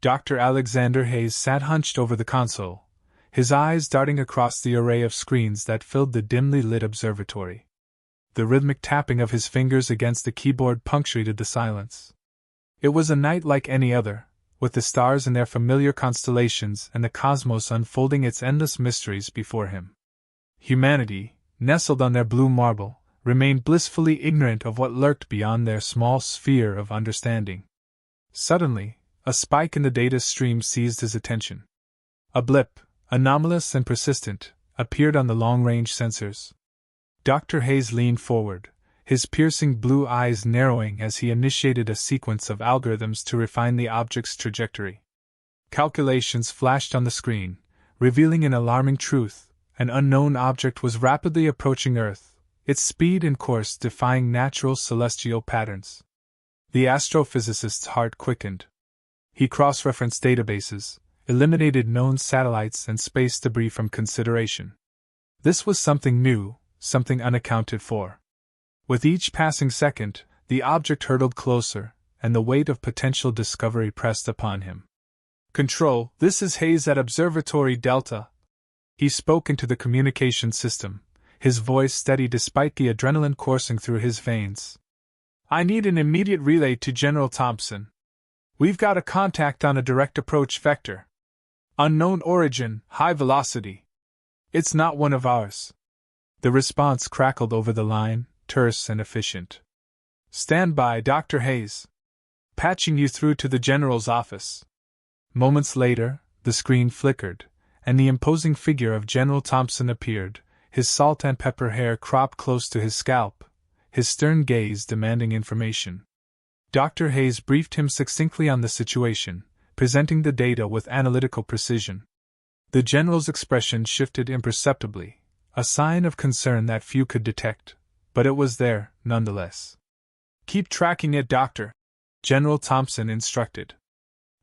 Dr. Alexander Hayes sat hunched over the console, his eyes darting across the array of screens that filled the dimly lit observatory. The rhythmic tapping of his fingers against the keyboard punctuated the silence. It was a night like any other, with the stars in their familiar constellations and the cosmos unfolding its endless mysteries before him. Humanity, nestled on their blue marble, remained blissfully ignorant of what lurked beyond their small sphere of understanding. Suddenly, a spike in the data stream seized his attention. A blip, anomalous and persistent, appeared on the long-range sensors. Dr. Hayes leaned forward, his piercing blue eyes narrowing as he initiated a sequence of algorithms to refine the object's trajectory. Calculations flashed on the screen, revealing an alarming truth: an unknown object was rapidly approaching Earth, its speed and course defying natural celestial patterns. The astrophysicist's heart quickened. He cross-referenced databases, eliminated known satellites and space debris from consideration. This was something new, something unaccounted for. With each passing second, the object hurtled closer, and the weight of potential discovery pressed upon him. "Control, this is Hayes at Observatory Delta." He spoke into the communication system, his voice steady despite the adrenaline coursing through his veins. "I need an immediate relay to General Thompson. We've got a contact on a direct approach vector. Unknown origin, high velocity. It's not one of ours." The response crackled over the line, terse and efficient. "Stand by, Dr. Hayes. Patching you through to the General's office." Moments later, the screen flickered, and the imposing figure of General Thompson appeared, his salt and pepper hair cropped close to his scalp, his stern gaze demanding information. Dr. Hayes briefed him succinctly on the situation, presenting the data with analytical precision. The General's expression shifted imperceptibly, a sign of concern that few could detect, but it was there, nonetheless. "Keep tracking it, Doctor," General Thompson instructed.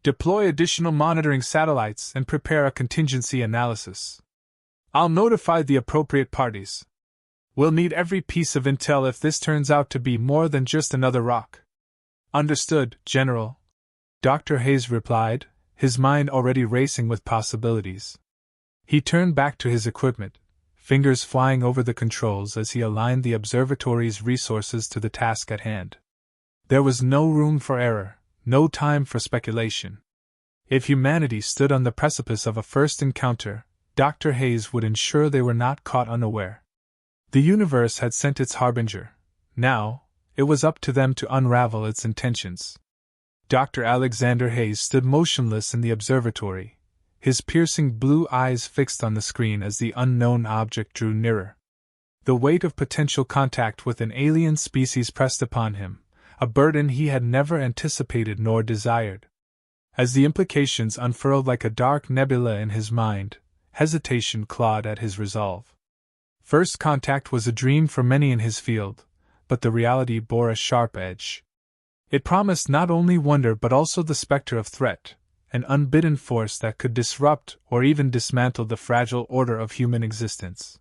"Deploy additional monitoring satellites and prepare a contingency analysis. I'll notify the appropriate parties. We'll need every piece of intel if this turns out to be more than just another rock." "Understood, General," Dr. Hayes replied, his mind already racing with possibilities. He turned back to his equipment, fingers flying over the controls as he aligned the observatory's resources to the task at hand. There was no room for error, no time for speculation. If humanity stood on the precipice of a first encounter, Dr. Hayes would ensure they were not caught unaware. The universe had sent its harbinger. Now, it was up to them to unravel its intentions. Dr. Alexander Hayes stood motionless in the observatory, his piercing blue eyes fixed on the screen as the unknown object drew nearer. The weight of potential contact with an alien species pressed upon him, a burden he had never anticipated nor desired. As the implications unfurled like a dark nebula in his mind, hesitation clawed at his resolve. First contact was a dream for many in his field, but the reality bore a sharp edge. It promised not only wonder but also the specter of threat, an unbidden force that could disrupt or even dismantle the fragile order of human existence.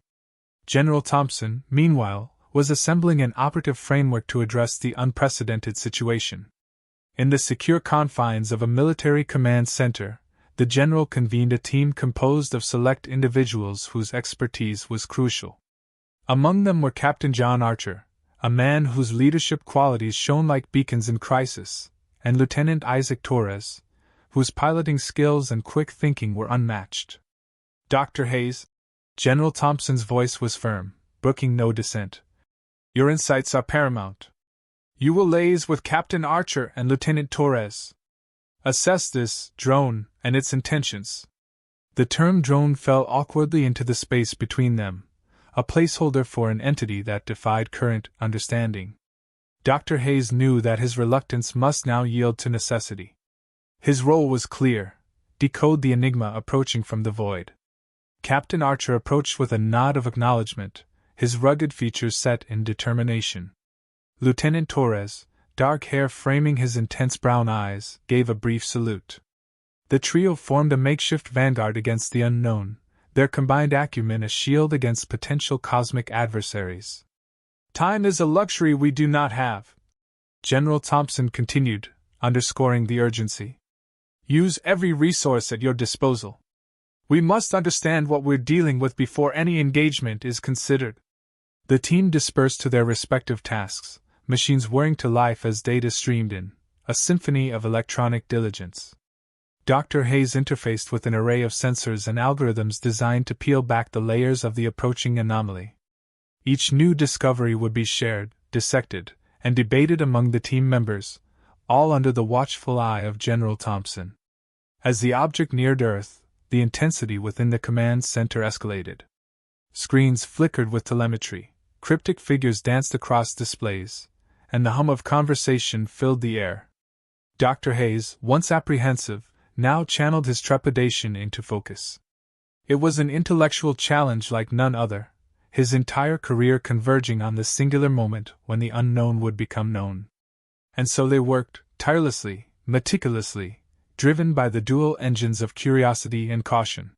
General Thompson, meanwhile, was assembling an operative framework to address the unprecedented situation. In the secure confines of a military command center, the general convened a team composed of select individuals whose expertise was crucial. Among them were Captain John Archer, a man whose leadership qualities shone like beacons in crisis, and Lieutenant Isaac Torres, whose piloting skills and quick thinking were unmatched. "Dr. Hayes," General Thompson's voice was firm, brooking no dissent. "Your insights are paramount. You will liaise with Captain Archer and Lieutenant Torres. Assess this drone and its intentions." The term drone fell awkwardly into the space between them, a placeholder for an entity that defied current understanding. Dr. Hayes knew that his reluctance must now yield to necessity. His role was clear: decode the enigma approaching from the void. Captain Archer approached with a nod of acknowledgement, his rugged features set in determination. Lieutenant Torres, dark hair framing his intense brown eyes, gave a brief salute. The trio formed a makeshift vanguard against the unknown, their combined acumen a shield against potential cosmic adversaries. "Time is a luxury we do not have," General Thompson continued, underscoring the urgency. Use every resource at your disposal. We must understand what we're dealing with before any engagement is considered. The team dispersed to their respective tasks, machines whirring to life as data streamed in, a symphony of electronic diligence. Dr. Hayes interfaced with an array of sensors and algorithms designed to peel back the layers of the approaching anomaly. Each new discovery would be shared, dissected, and debated among the team members, all under the watchful eye of General Thompson. As the object neared Earth, the intensity within the command center escalated. Screens flickered with telemetry, cryptic figures danced across displays, and the hum of conversation filled the air. Dr. Hayes, once apprehensive, now channeled his trepidation into focus. It was an intellectual challenge like none other, his entire career converging on the singular moment when the unknown would become known. And so they worked, tirelessly, meticulously, driven by the dual engines of curiosity and caution.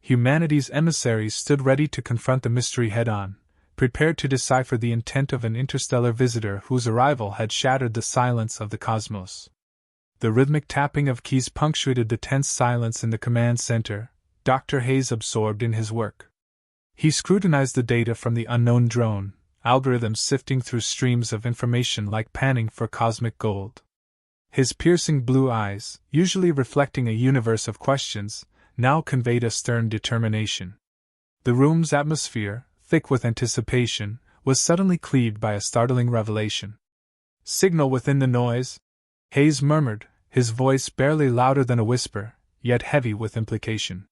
Humanity's emissaries stood ready to confront the mystery head-on, prepared to decipher the intent of an interstellar visitor whose arrival had shattered the silence of the cosmos. The rhythmic tapping of keys punctuated the tense silence in the command center, Dr. Hayes absorbed in his work. He scrutinized the data from the unknown drone, algorithms sifting through streams of information like panning for cosmic gold. His piercing blue eyes, usually reflecting a universe of questions, now conveyed a stern determination. The room's atmosphere, thick with anticipation, was suddenly cleaved by a startling revelation. "Signal within the noise," Hayes murmured, his voice barely louder than a whisper, yet heavy with implication.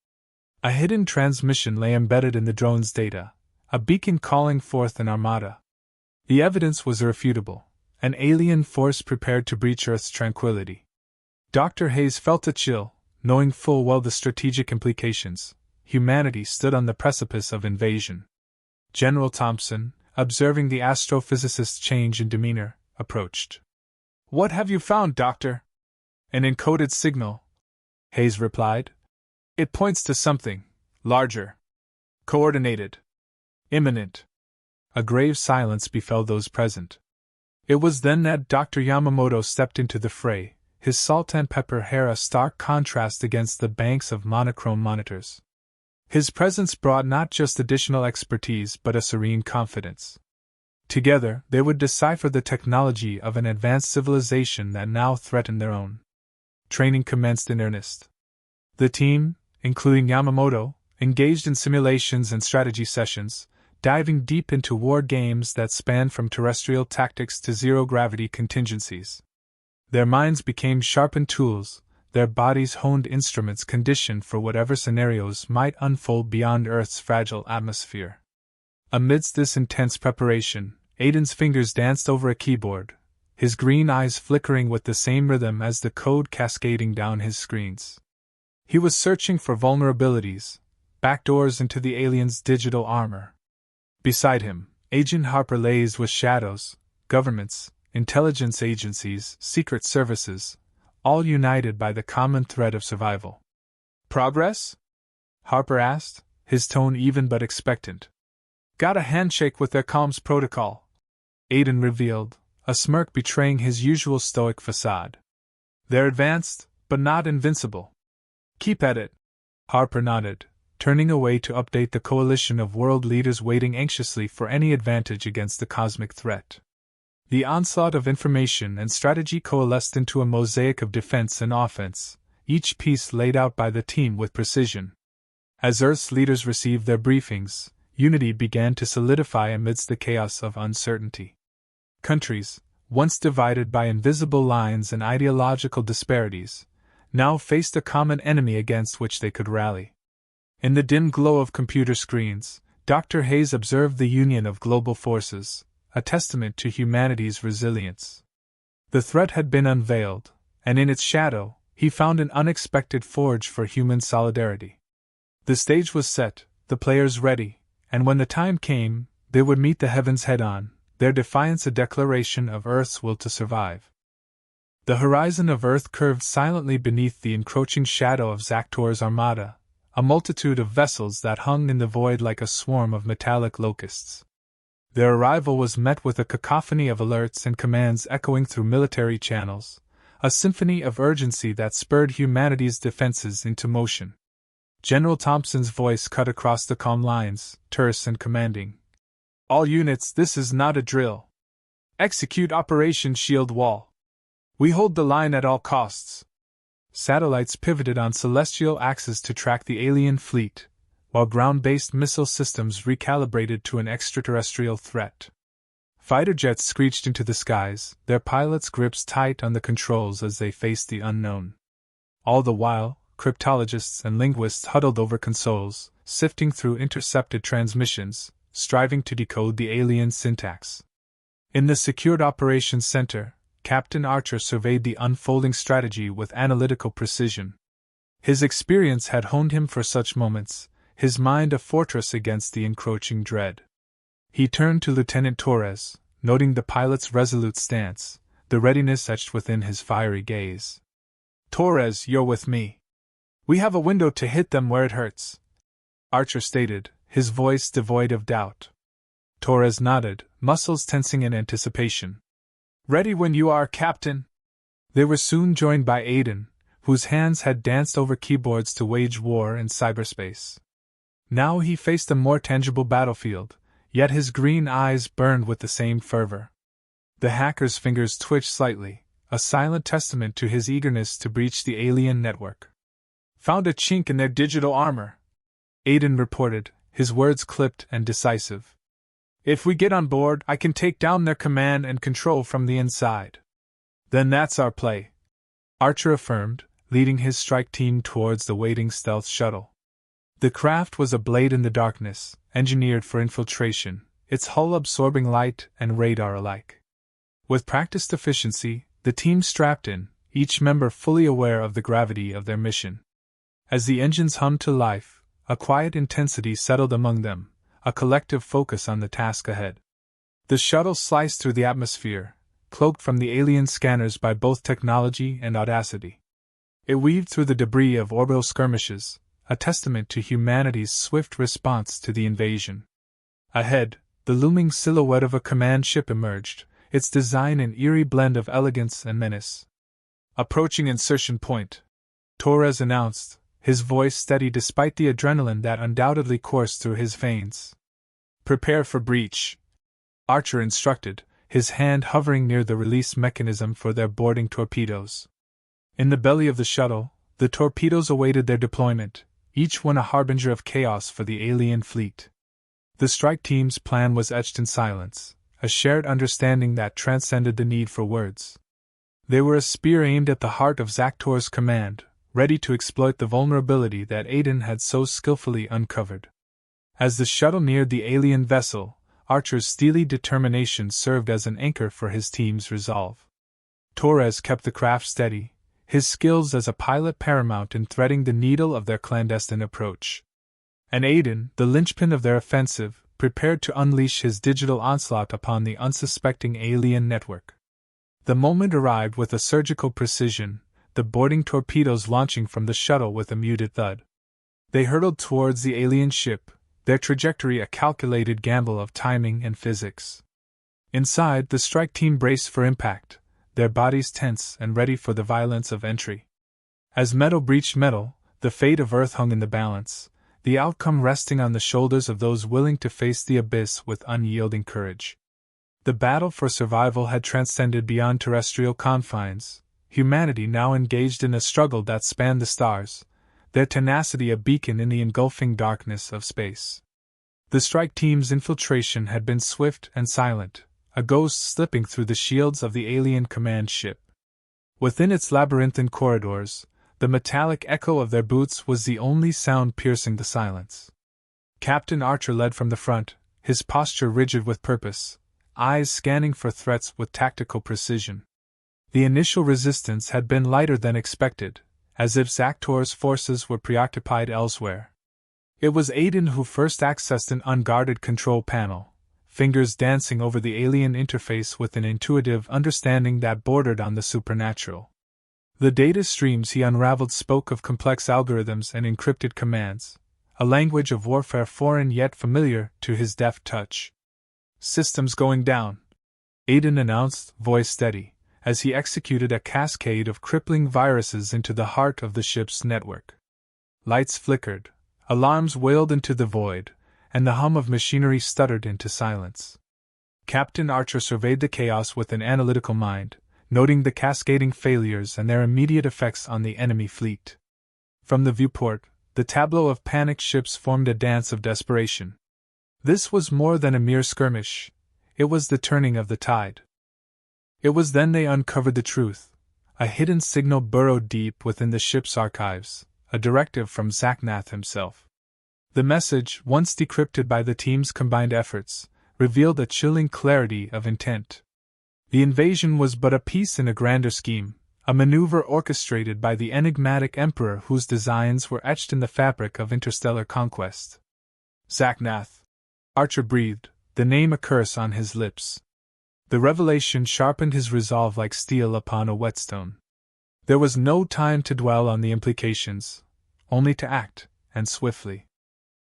A hidden transmission lay embedded in the drone's data, a beacon calling forth an armada. The evidence was irrefutable, an alien force prepared to breach Earth's tranquility. Dr. Hayes felt a chill, knowing full well the strategic implications. Humanity stood on the precipice of invasion. General Thompson, observing the astrophysicist's change in demeanor, approached. "What have you found, Doctor?" "An encoded signal," Hayes replied. "It points to something larger. Coordinated. Imminent." A grave silence befell those present. It was then that Dr. Yamamoto stepped into the fray, his salt and pepper hair a stark contrast against the banks of monochrome monitors. His presence brought not just additional expertise but a serene confidence. Together, they would decipher the technology of an advanced civilization that now threatened their own. Training commenced in earnest. The team, including Yamamoto, engaged in simulations and strategy sessions, diving deep into war games that spanned from terrestrial tactics to zero-gravity contingencies. Their minds became sharpened tools, their bodies honed instruments conditioned for whatever scenarios might unfold beyond Earth's fragile atmosphere. Amidst this intense preparation, Aiden's fingers danced over a keyboard, his green eyes flickering with the same rhythm as the code cascading down his screens. He was searching for vulnerabilities, backdoors into the alien's digital armor. Beside him, Agent Harper lazed with shadows, governments, intelligence agencies, secret services, all united by the common thread of survival. "Progress?" Harper asked, his tone even but expectant. "Got a handshake with their comms protocol," Aiden revealed, a smirk betraying his usual stoic facade. "They're advanced, but not invincible." "Keep at it," Harper nodded, turning away to update the coalition of world leaders waiting anxiously for any advantage against the cosmic threat. The onslaught of information and strategy coalesced into a mosaic of defense and offense, each piece laid out by the team with precision. As Earth's leaders received their briefings, unity began to solidify amidst the chaos of uncertainty. Countries, once divided by invisible lines and ideological disparities, now faced a common enemy against which they could rally. In the dim glow of computer screens, Dr. Hayes observed the union of global forces, a testament to humanity's resilience. The threat had been unveiled, and in its shadow, he found an unexpected forge for human solidarity. The stage was set, the players ready, and when the time came, they would meet the heavens head-on, their defiance a declaration of Earth's will to survive. The horizon of Earth curved silently beneath the encroaching shadow of Zaktor's armada, a multitude of vessels that hung in the void like a swarm of metallic locusts. Their arrival was met with a cacophony of alerts and commands echoing through military channels, a symphony of urgency that spurred humanity's defenses into motion. General Thompson's voice cut across the calm lines, terse and commanding. "All units, this is not a drill. Execute Operation Shield Wall. We hold the line at all costs." Satellites pivoted on celestial axes to track the alien fleet, while ground-based missile systems recalibrated to an extraterrestrial threat. Fighter jets screeched into the skies, their pilots' grips tight on the controls as they faced the unknown. All the while, cryptologists and linguists huddled over consoles, sifting through intercepted transmissions, striving to decode the alien syntax. In the Secured Operations Center, Captain Archer surveyed the unfolding strategy with analytical precision. His experience had honed him for such moments, his mind a fortress against the encroaching dread. He turned to Lieutenant Torres, noting the pilot's resolute stance, the readiness etched within his fiery gaze. "Torres, you're with me. We have a window to hit them where it hurts," Archer stated, his voice devoid of doubt. Torres nodded, muscles tensing in anticipation. "Ready when you are, Captain." They were soon joined by Aiden, whose hands had danced over keyboards to wage war in cyberspace. Now he faced a more tangible battlefield, yet his green eyes burned with the same fervor. The hacker's fingers twitched slightly, a silent testament to his eagerness to breach the alien network. "Found a chink in their digital armor," Aiden reported, his words clipped and decisive. "If we get on board, I can take down their command and control from the inside." "Then that's our play," Archer affirmed, leading his strike team towards the waiting stealth shuttle. The craft was a blade in the darkness, engineered for infiltration, its hull absorbing light and radar alike. With practiced efficiency, the team strapped in, each member fully aware of the gravity of their mission. As the engines hummed to life, a quiet intensity settled among them, a collective focus on the task ahead. The shuttle sliced through the atmosphere, cloaked from the alien scanners by both technology and audacity. It weaved through the debris of orbital skirmishes, a testament to humanity's swift response to the invasion. Ahead, the looming silhouette of a command ship emerged, its design an eerie blend of elegance and menace. "Approaching insertion point," Torres announced, his voice steady despite the adrenaline that undoubtedly coursed through his veins. "Prepare for breach," Archer instructed, his hand hovering near the release mechanism for their boarding torpedoes. In the belly of the shuttle, the torpedoes awaited their deployment, each one a harbinger of chaos for the alien fleet. The strike team's plan was etched in silence, a shared understanding that transcended the need for words. They were a spear aimed at the heart of Zaktor's command, ready to exploit the vulnerability that Aiden had so skillfully uncovered. As the shuttle neared the alien vessel, Archer's steely determination served as an anchor for his team's resolve. Torres kept the craft steady, his skills as a pilot paramount in threading the needle of their clandestine approach. And Aiden, the linchpin of their offensive, prepared to unleash his digital onslaught upon the unsuspecting alien network. The moment arrived with a surgical precision, the boarding torpedoes launching from the shuttle with a muted thud. They hurtled towards the alien ship, their trajectory a calculated gamble of timing and physics. Inside, the strike team braced for impact, their bodies tense and ready for the violence of entry. As metal breached metal, the fate of Earth hung in the balance, the outcome resting on the shoulders of those willing to face the abyss with unyielding courage. The battle for survival had transcended beyond terrestrial confines, humanity now engaged in a struggle that spanned the stars, their tenacity a beacon in the engulfing darkness of space. The strike team's infiltration had been swift and silent, a ghost slipping through the shields of the alien command ship. Within its labyrinthine corridors, the metallic echo of their boots was the only sound piercing the silence. Captain Archer led from the front, his posture rigid with purpose, eyes scanning for threats with tactical precision. The initial resistance had been lighter than expected, as if Zaktor's forces were preoccupied elsewhere. It was Aiden who first accessed an unguarded control panel, fingers dancing over the alien interface with an intuitive understanding that bordered on the supernatural. The data streams he unraveled spoke of complex algorithms and encrypted commands, a language of warfare foreign yet familiar to his deft touch. "Systems going down," Aiden announced, voice steady, as he executed a cascade of crippling viruses into the heart of the ship's network. Lights flickered, alarms wailed into the void, and the hum of machinery stuttered into silence. Captain Archer surveyed the chaos with an analytical mind, noting the cascading failures and their immediate effects on the enemy fleet. From the viewport, the tableau of panicked ships formed a dance of desperation. This was more than a mere skirmish, it was the turning of the tide. It was then they uncovered the truth, a hidden signal burrowed deep within the ship's archives, a directive from Zaknath himself. The message, once decrypted by the team's combined efforts, revealed a chilling clarity of intent. The invasion was but a piece in a grander scheme, a maneuver orchestrated by the enigmatic Emperor whose designs were etched in the fabric of interstellar conquest. Zaknath. Archer breathed, the name a curse on his lips. The revelation sharpened his resolve like steel upon a whetstone. There was no time to dwell on the implications, only to act, and swiftly.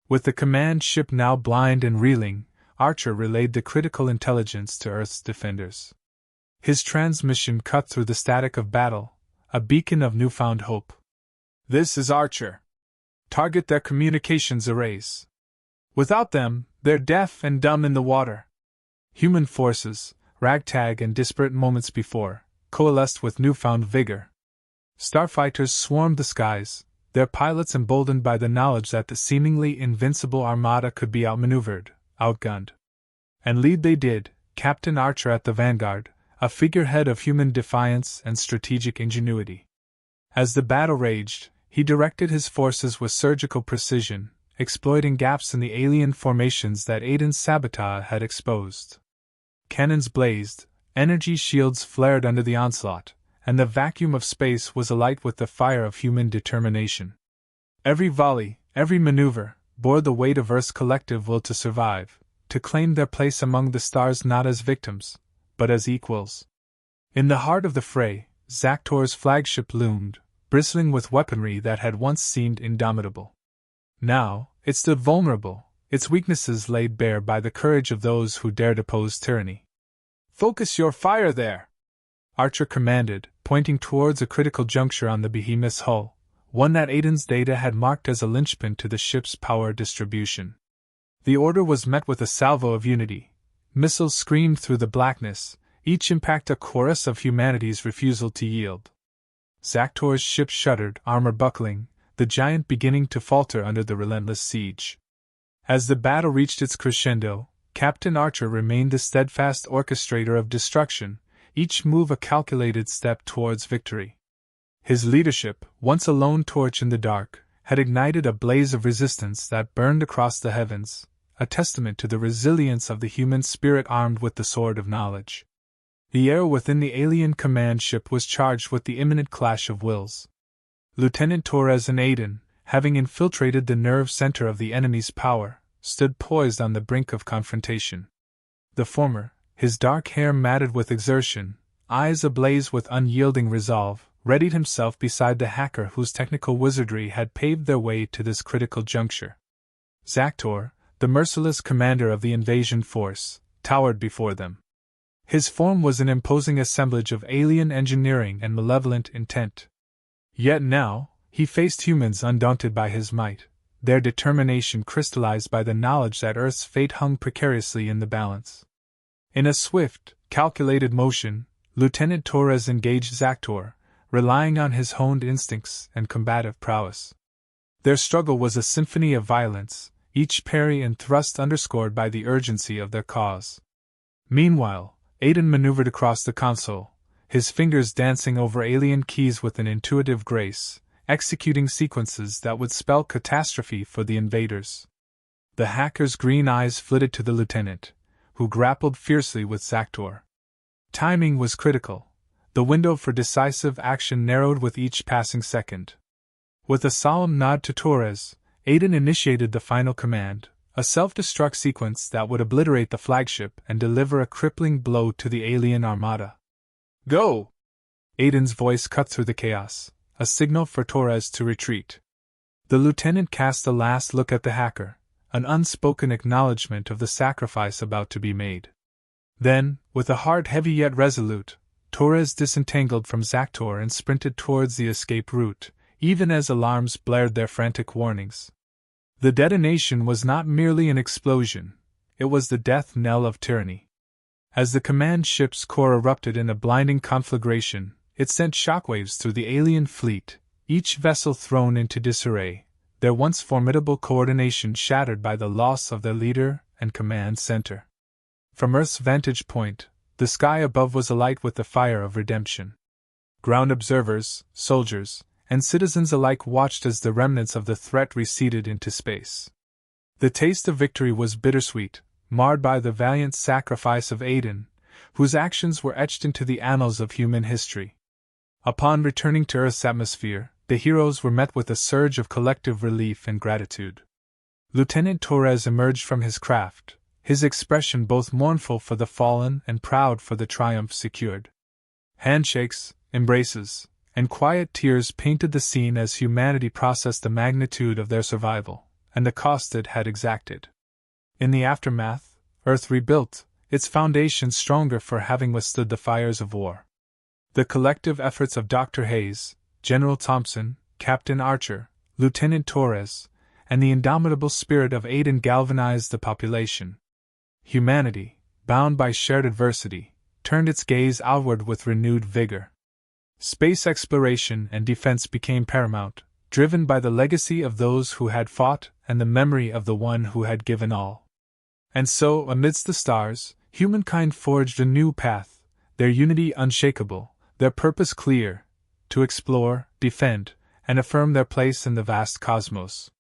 With the command ship now blind and reeling, Archer relayed the critical intelligence to Earth's defenders. His transmission cut through the static of battle, a beacon of newfound hope. "This is Archer. Target their communications arrays. Without them, they're deaf and dumb in the water." Human forces, ragtag and disparate moments before, coalesced with newfound vigor. Starfighters swarmed the skies, their pilots emboldened by the knowledge that the seemingly invincible armada could be outmaneuvered, outgunned. And lead they did, Captain Archer at the vanguard, a figurehead of human defiance and strategic ingenuity. As the battle raged, he directed his forces with surgical precision, exploiting gaps in the alien formations that Aiden's sabotage had exposed. Cannons blazed, energy shields flared under the onslaught, and the vacuum of space was alight with the fire of human determination. Every volley, every maneuver, bore the weight of Earth's collective will to survive, to claim their place among the stars not as victims, but as equals. In the heart of the fray, Zaktor's flagship loomed, bristling with weaponry that had once seemed indomitable. Now, it stood vulnerable, its weaknesses laid bare by the courage of those who dared oppose tyranny. "Focus your fire there!" Archer commanded, pointing towards a critical juncture on the behemoth's hull, one that Aiden's data had marked as a linchpin to the ship's power distribution. The order was met with a salvo of unity. Missiles screamed through the blackness, each impact a chorus of humanity's refusal to yield. Zaktor's ship shuddered, armor buckling, the giant beginning to falter under the relentless siege. As the battle reached its crescendo, Captain Archer remained the steadfast orchestrator of destruction, each move a calculated step towards victory. His leadership, once a lone torch in the dark, had ignited a blaze of resistance that burned across the heavens, a testament to the resilience of the human spirit armed with the sword of knowledge. The air within the alien command ship was charged with the imminent clash of wills. Lieutenant Torres and Aiden, having infiltrated the nerve center of the enemy's power, stood poised on the brink of confrontation. The former, his dark hair matted with exertion, eyes ablaze with unyielding resolve, readied himself beside the hacker whose technical wizardry had paved their way to this critical juncture. Zaktor, the merciless commander of the invasion force, towered before them. His form was an imposing assemblage of alien engineering and malevolent intent. Yet now, he faced humans undaunted by his might, their determination crystallized by the knowledge that Earth's fate hung precariously in the balance. In a swift, calculated motion, Lieutenant Torres engaged Zaktor, relying on his honed instincts and combative prowess. Their struggle was a symphony of violence, each parry and thrust underscored by the urgency of their cause. Meanwhile, Aiden maneuvered across the console, his fingers dancing over alien keys with an intuitive grace, executing sequences that would spell catastrophe for the invaders. The hacker's green eyes flitted to the lieutenant, who grappled fiercely with Zaktor. Timing was critical. The window for decisive action narrowed with each passing second. With a solemn nod to Torres, Aiden initiated the final command, a self-destruct sequence that would obliterate the flagship and deliver a crippling blow to the alien armada. "Go!" Aiden's voice cut through the chaos, a signal for Torres to retreat. The lieutenant cast a last look at the hacker, an unspoken acknowledgement of the sacrifice about to be made. Then, with a heart heavy yet resolute, Torres disentangled from Zactor and sprinted towards the escape route, even as alarms blared their frantic warnings. The detonation was not merely an explosion, it was the death knell of tyranny. As the command ship's core erupted in a blinding conflagration, it sent shockwaves through the alien fleet, each vessel thrown into disarray, their once formidable coordination shattered by the loss of their leader and command center. From Earth's vantage point, the sky above was alight with the fire of redemption. Ground observers, soldiers, and citizens alike watched as the remnants of the threat receded into space. The taste of victory was bittersweet, marred by the valiant sacrifice of Aiden, whose actions were etched into the annals of human history. Upon returning to Earth's atmosphere, the heroes were met with a surge of collective relief and gratitude. Lieutenant Torres emerged from his craft, his expression both mournful for the fallen and proud for the triumph secured. Handshakes, embraces, and quiet tears painted the scene as humanity processed the magnitude of their survival, and the cost it had exacted. In the aftermath, Earth rebuilt, its foundations stronger for having withstood the fires of war. The collective efforts of Dr. Hayes, General Thompson, Captain Archer, Lieutenant Torres, and the indomitable spirit of Aiden galvanized the population. Humanity, bound by shared adversity, turned its gaze outward with renewed vigor. Space exploration and defense became paramount, driven by the legacy of those who had fought and the memory of the one who had given all. And so, amidst the stars, humankind forged a new path, their unity unshakable, their purpose clear, to explore, defend, and affirm their place in the vast cosmos.